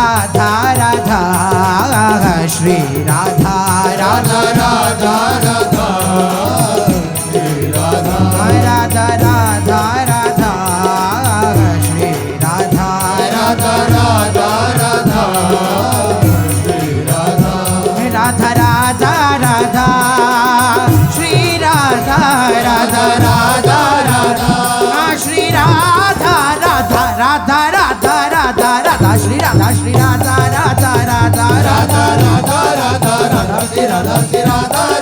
Radha Radha Shri Radha Radha Radha Radha Shri Radha Radha Radha Radha Shri Radha Radha Radha Radha Shri Radha Radha Radha Radha Shri Radha Radha Radha Radha Shri Radha Radha Radha Radha Radha Radha Shri Radha Radha Radha Radha Radha Radha Radha Shri Radha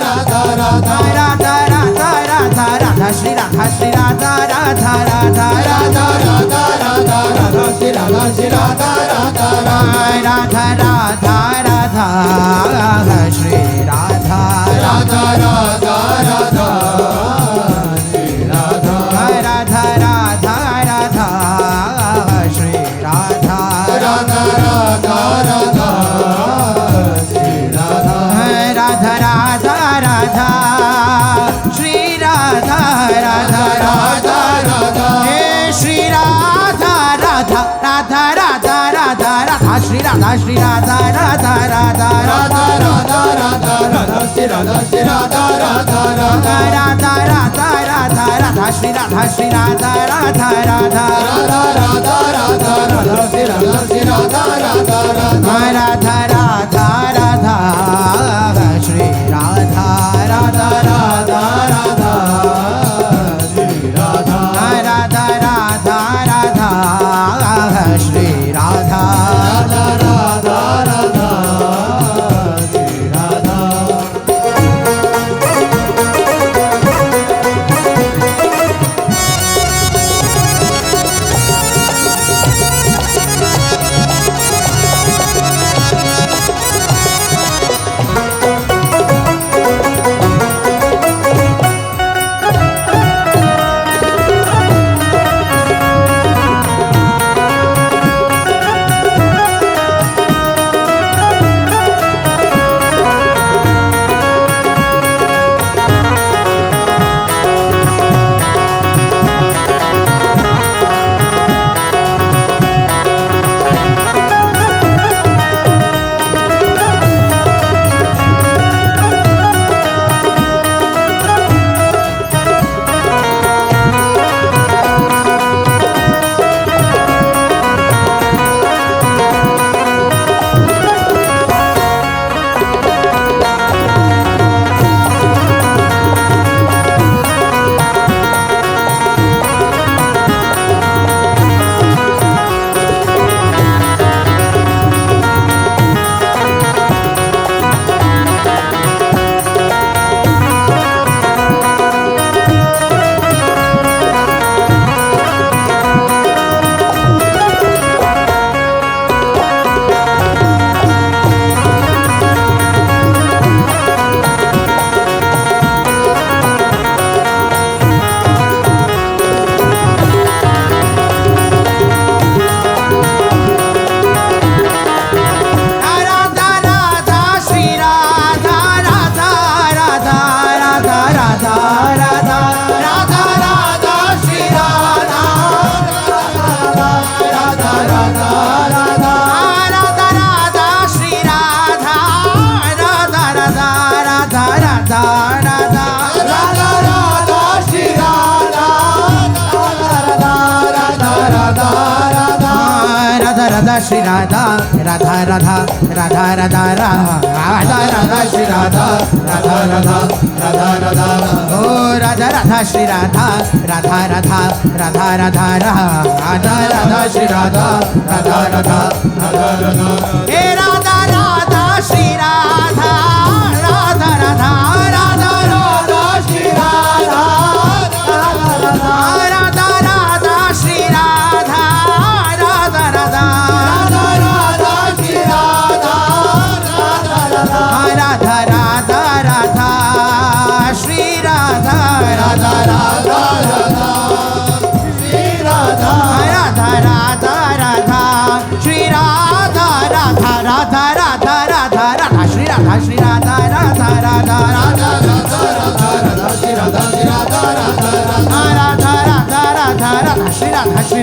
Radha Radha Radha Radha Radha Radha Radha Shri Radha Radha Radha Radha Radha Radha Radha Radha Shri Radha Radha Radha Radha Radha Radha Shri Radha Radha Radha Radha Shri Radha Radha Radha Radha Shri Radha Radha Radha Radha Shri Radha Radha Radha Radha Shri Radha Radha Radha Radha hey Shri Radha Radha Radha Radha Radha Radha Shri Radha Radha Radha Radha Radha Radha Radha Radha Shri Radha Radha Radha Radha Radha Radha Radha Radha Shri Radha Radha Radha Radha Radha Radha Radha Radha Shri Radha Radha Radha Radha Radha Radha Radha Shri Radha Radha Radha Radha Shri Radha Radha Radha Radha Shri Radha Radha Radha Radha Shri Radha Radha Shri Radha Radha Radha Radha Radha Radha Radha Shri Radha Radha Radha Radha Radha O Radha Radha Shri Radha Radha Radha Radha Radha Radha Radha Shri Radha Radha Radha Radha Radha hey Radha Radha Shri Radha Radha Radha Radha Radha Shri Radha Radha Radha Radha Shri Radha Radha Radha Radha Radha Radha Shri Radha Radha Radha Radha Shri Radha Radha Radha Radha Shri Radha Radha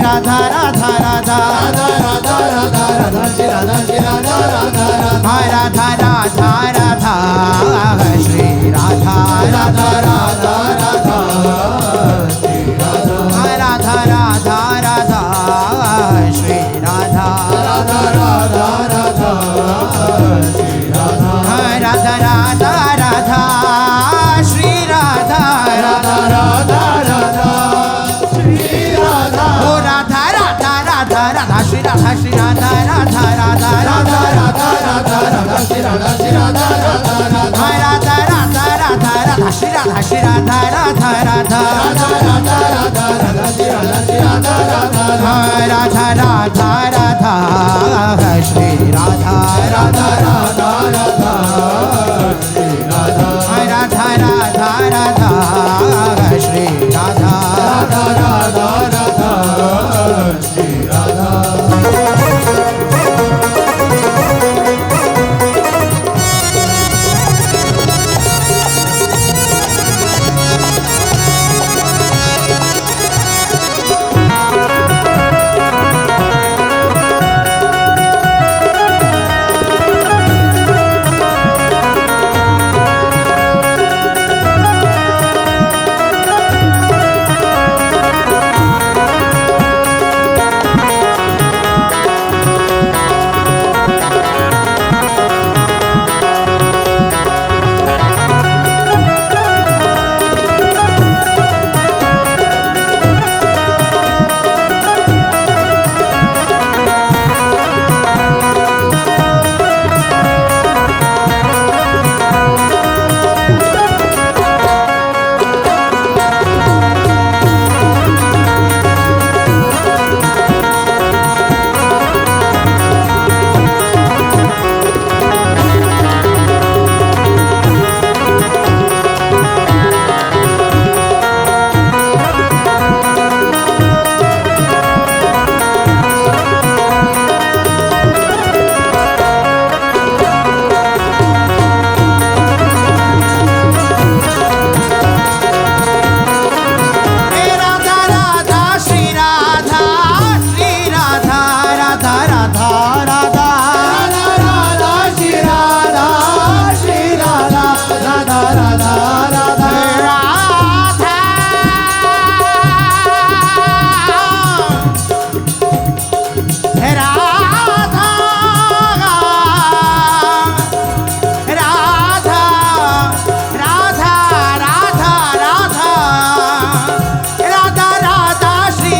Radha Radha Radha Radha Radha Radha Shri Radha Shri Radha Radha Radha Radha Radha Radha Shri Radha Radha Radha Radha Shri Radha Radha Radha Radha Shri Radha Radha Radha Radha Shri Radha Radha Radha Radha Shri Radha Radha Radha Radha Shri Radha O Radha Radha Radha Radha Shri Radha Shri Radha Radha Radha Radha Radha Radha Radha Shri Radha Shri Radha Radha Radha Radha Radha Radha Radha Shri Radha Shri Radha Radha Radha Radha Radha Radha Radha Shri Radha Shri Radha Radha Radha Radha Radha Shri Radha Radha Radha Radha Shri Radha Radha Radha Radha Shri Radha Radha Radha Radha Shri Radha Shri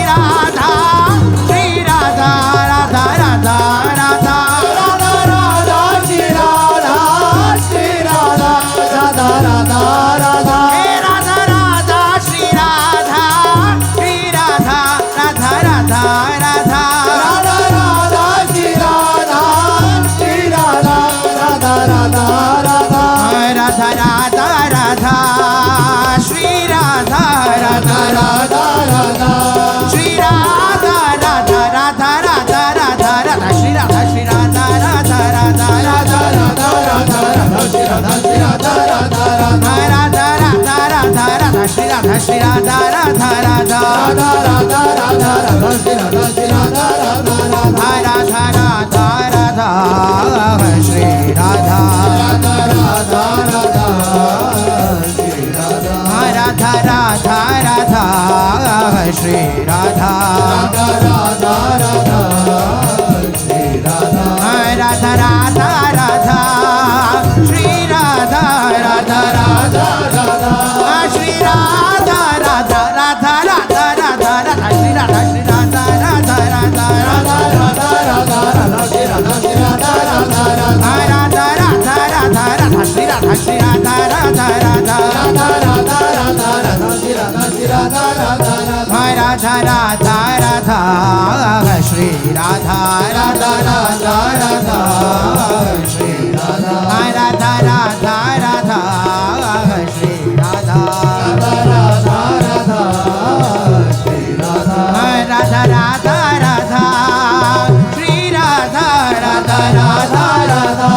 Radha Shri Radha Radha Radha Radha Radha Radha Radha Shri Radha Shri Radha Radha Radha Radha Radha Radha Shri Radha Radha Radha Radha Shri Radha Radha Radha Radha Shri Radha Radha Radha Radha Shri Radha Radha Radha Radha Shri Radha Radha Radha Radha Shri Radha Radha Radha Radha Radha Radha Shri Radha Shri Radha Radha Radha Radha Radha Radha Radha Shri Radha Shri Radha Radha Radha Radha Radha Radha Radha Shri Radha Shri Radha Radha Radha Radha Radha Radha Radha Shri Radha Shri Radha Radha Radha Radha Radha Radha Shri Radha Radha Radha Radha Shri Radha Radha Radha Radha Shri Radha Radha Radha Radha Shri Radha Radha Radha Radha Shri Radha Radha Radha Radha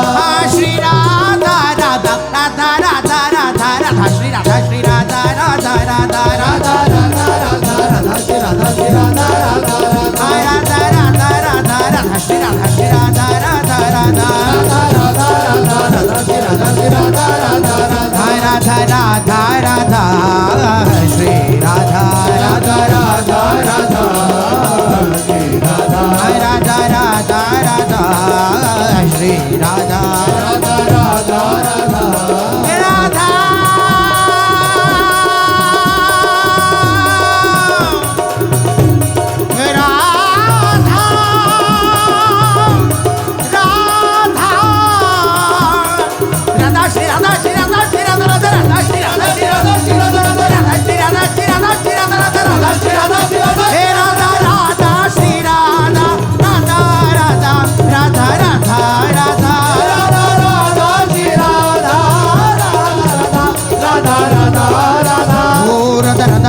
Shri Radha Radha Radha Radha Radha Radha Shri Radha Shri Radha Radha Radha Radha Radha Radha Radha Shri Radha Shri Radha Radha Shri Radha Radha Radha Radha Radha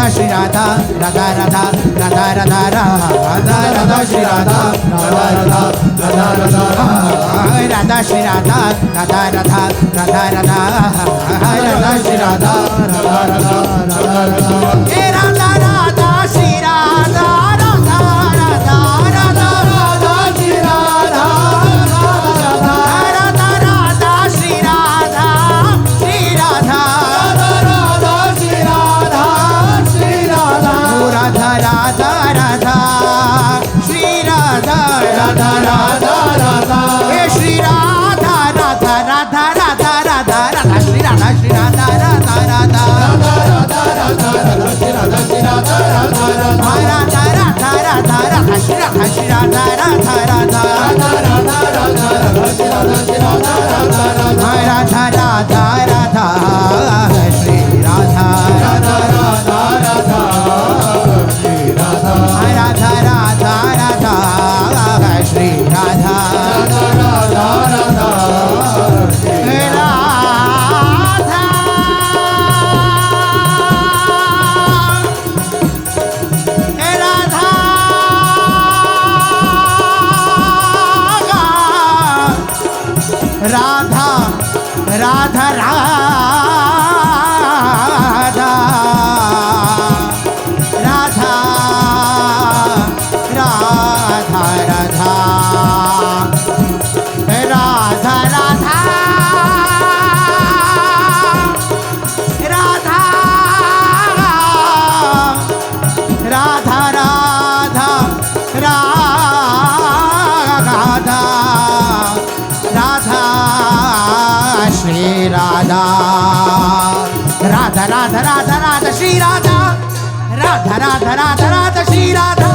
Shri Radha, Radha Radha, Radha Radha, Radha Radha, Shri Radha, Radha Radha, Radha Radha, Radha Shri Radha, Radha Radha, Radha Radha, Radha Shri Radha, Radha Radha, Radha Radha, Hey Radha Radha, Shri Radha, Radha Radha, Radha Radha, Shri Radha, Radha Radha, Shri Radha, Shri Radha, Radha Radha, Shri Radha. Radha Radha Radha Shri Radha Radha Radha Radha Hey Shri Radha Radha Radha Radha Radha Radha Shri Radha Shri Radha Radha Radha Radha Radha Radha Radha Shri Radha Shri Radha Radha Radha Radha Radha Radha Radha Shri Radha Shri Radha Radha Radha Radha Radha Radha Radha Shri Radha Shri Radha Radha Radha Radha Radha Radha Shri Radha Radha Radha Radha Radha Radha Radha Shri Radha Radha Radha Radha Radha Radha Radha Radha Radha Radha Radha Radha Radha Radha Radha Radha Shri Radha Radha Radha Radha Radha Shri Radha Radha Radha Radha Radha Shri Radha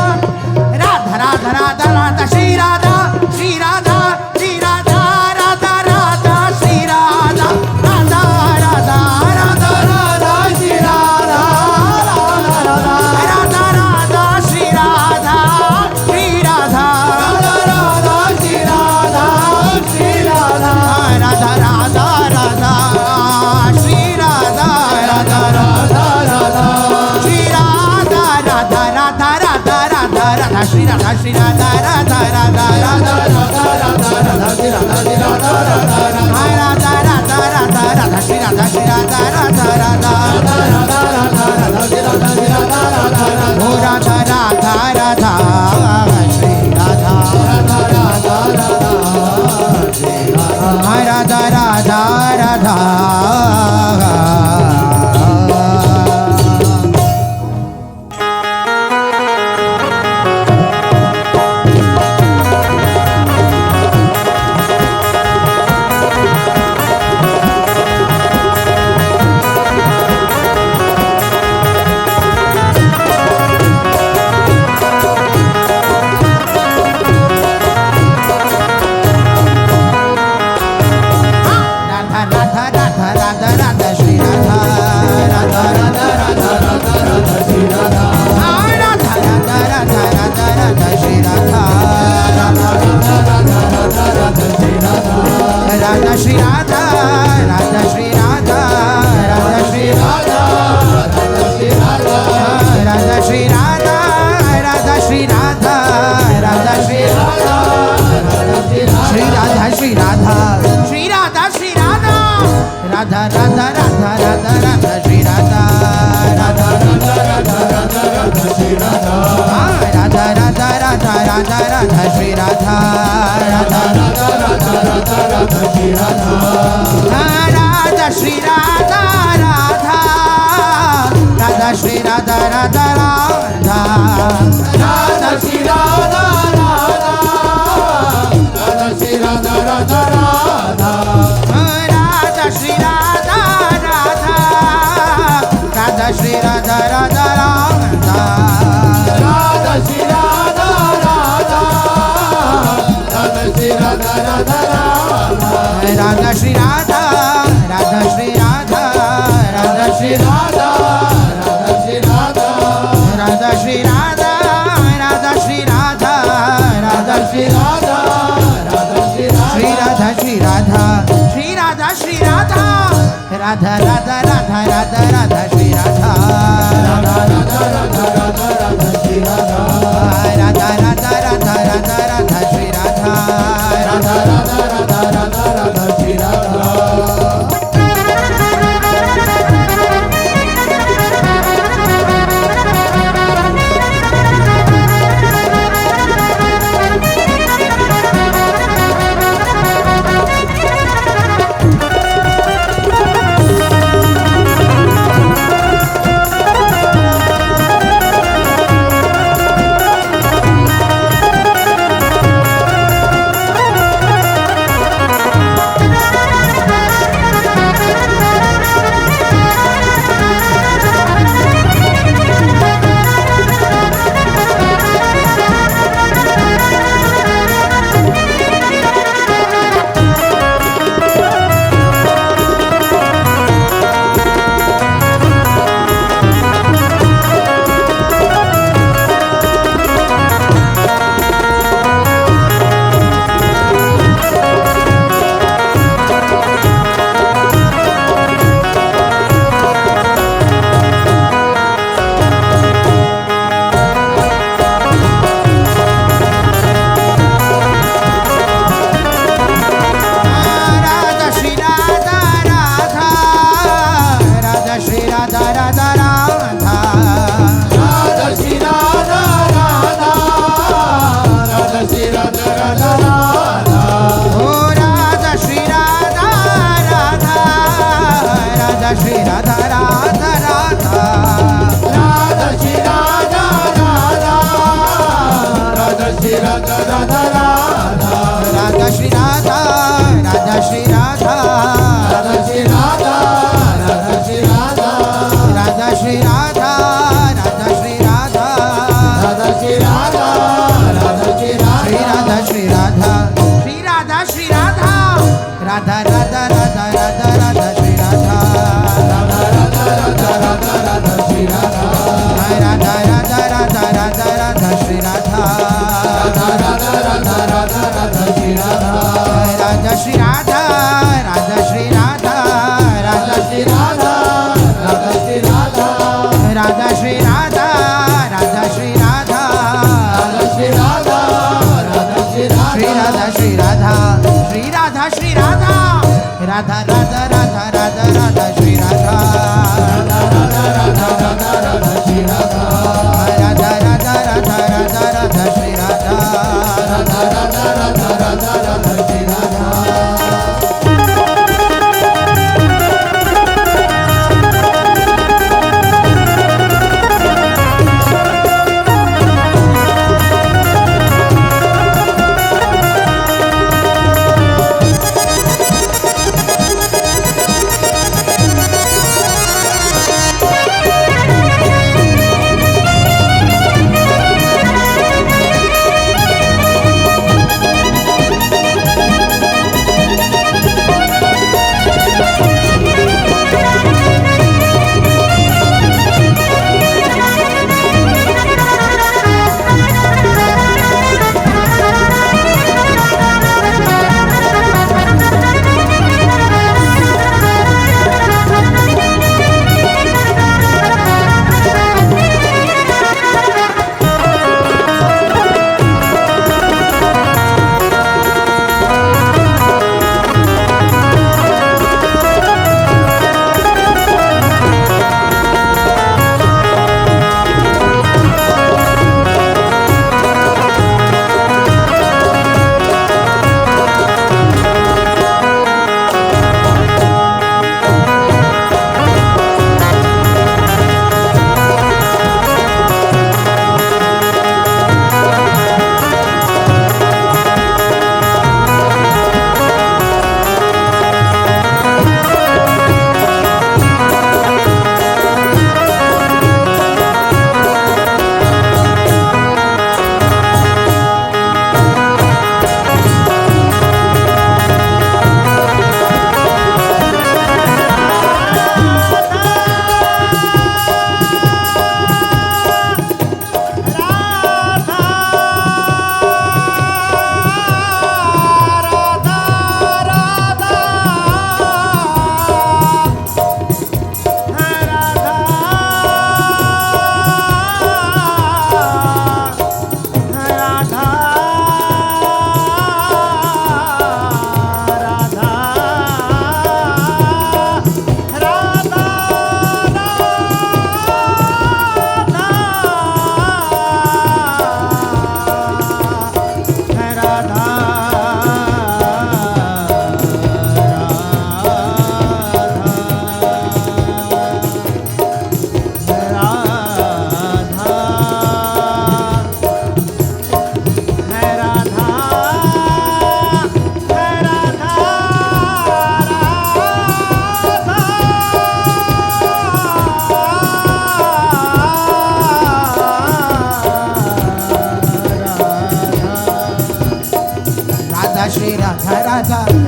Radha Radha Radha Radha Shri Radha Shri Radha Shri Radha Radha Radha Shri Radha Radha Radha Radha Radha Shri Radha Radha Radha Shri Radha Shri Radha Radha Radha Shri Radha Shri Radha Radha Radha Radha Shri Radha Radha Radha Radha Shri Radha Radha Radha Radha Radha Radha Shri Radha Shri Radha Radha Radha Radha Radha Radha Radha Shri Radha Shri Radha Radha Radha Radha Radha Radha Radha Shri Radha Shri Radha Radha Radha Radha Radha Radha Radha Shri Radha Shri Radha Radha Radha Oh Radha Radha Radha Shri Radha Radha Radha Radha Shri Radha Radha Radha Radha Radha Shri Radha, Radha Shri Radha, Radha Shri Radha, Radha Shri Radha, Radha Shri Radha, Radha Shri Radha, Radha Shri Radha, Shri Radha Shri Radha, Shri Radha Shri Radha, Radha Radha Radha Radha Radha Shri Radha, Radha Radha Radha Radha Radha Shri Radha, Radha Radha Radha Radha Radha Shri Radha, Radha Radha Radha Radha Radha Shri Radha, Radha Shri Radha Radha, Radha Shri Radha Radha Radha, Radha Shri Radha Radha, Radha Shri Radha Radha Radha Shri Radha Radha Shri Radha Radha Shri Radha Radha Shri Radha Radha Shri Radha Radha Shri Radha Shri Radha Shri Radha Shri Radha Shri Radha Radha Radha Radha Radha Radha Shri Radha Radha Radha Radha Shri Radha Radha Radha Radha Radha Radha Shri Radha Radha Radha Radha Radha Radha Shri Radha Radha Radha Radha Radha Radha Shri Radha Radha Radha Radha Radha Radha Shri Radha Radha Radha Radha Radha Radha Shri Radha Radha Radha Radha Radha Radha Shri Radha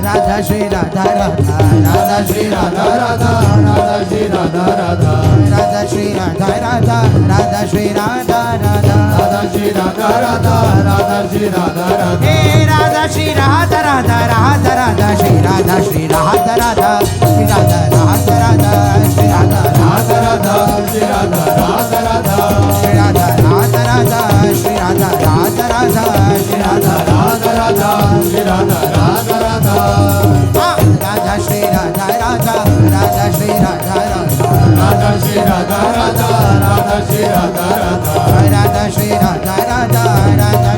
Radha Shri Radha Radha Radha Shri Radha Radha Radha Shri Radha Radha Radha Shri Radha Radha Radha Shri Radha Radha Radha Shri Radha Radha Radha Shri Radha Radha hey Radha Shri Radha Radha Radha Radha Shri Radha Shri Radha Radha Shri Radha Radha Radha Shri Radha Radha Radha Shri Radha Radha Radha Shri Radha Radha Radha Shri Radha Radha Radha Shri Radha Radha Radha Shri Radha Radha Radha Radha Shri Radha Radha Radha Shri Radha Radha Radha Shri Radha Radha Radha Shri Radha Radha Radha Shri Radha Radha Radha Shri Radha Radha Radha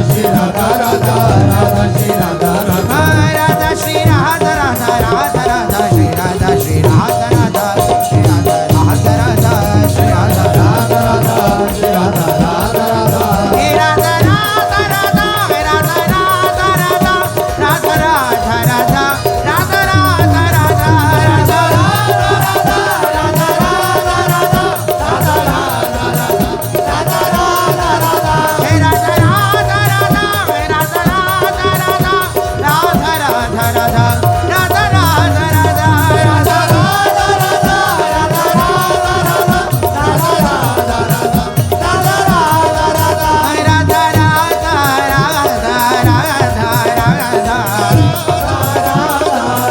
Shri Radha Radha Radha Shri Radha Radha Radha Shri Radha Radha Radha Radha Shri Radha Shri Radha Radha Shri Radha Radha Radha Shri Radha Radha Radha Shri Radha Radha Radha hey Radha Radha Radha Radha Radha Radha Radha Radha Radha Radha Radha Radha Radha hey Radha Radha Radha Radha Radha Radha Radha Radha Radha Radha Radha Radha Radha Radha Radha Radha Radha Radha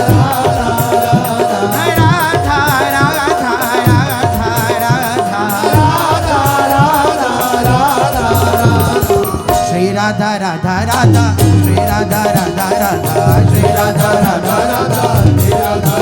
Shri Radha Radha Radha Shri Radha Radha Radha Shri Radha Radha Radha Shri Radha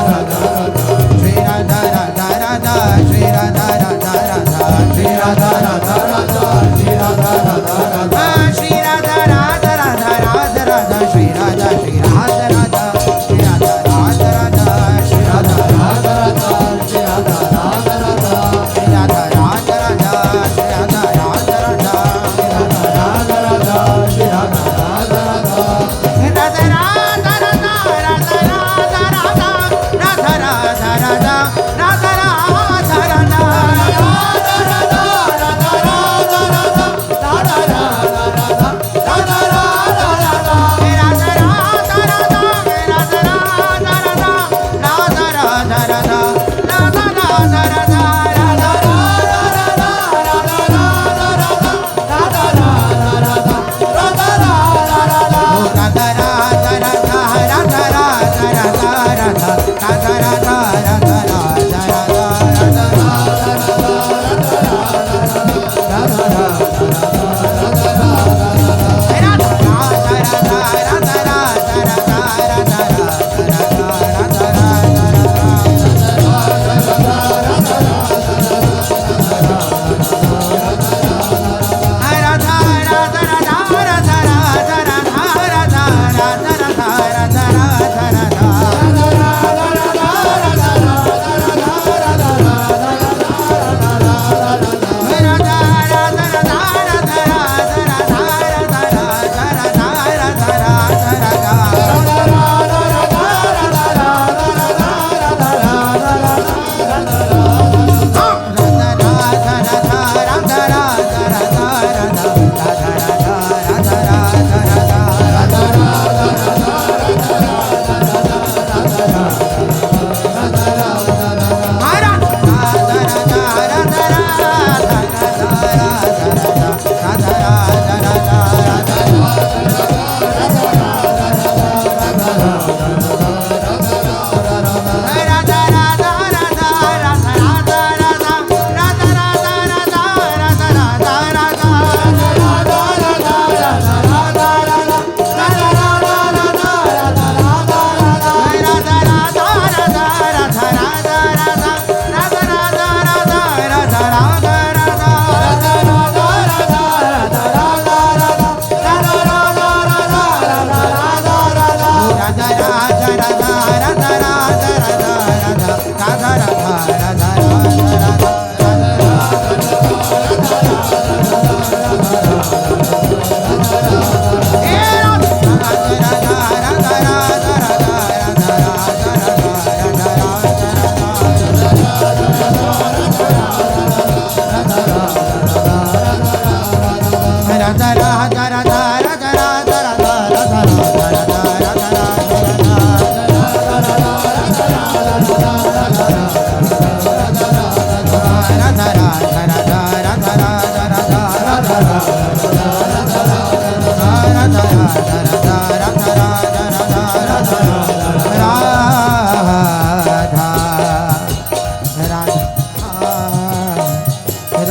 Radha Radha Shri Radha Radha Radha Shri Radha Radha Radha Shri Radha Radha Radha Shri Radha Radha Radha Radha Radha Shri Radha Shri Radha Radha Shri Radha Radha Radha Shri Radha Radha Radha Shri Radha Radha Radha Shri Radha Radha Radha Shri Radha Radha Radha Radha Radha Shri Radha Radha Radha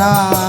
Radha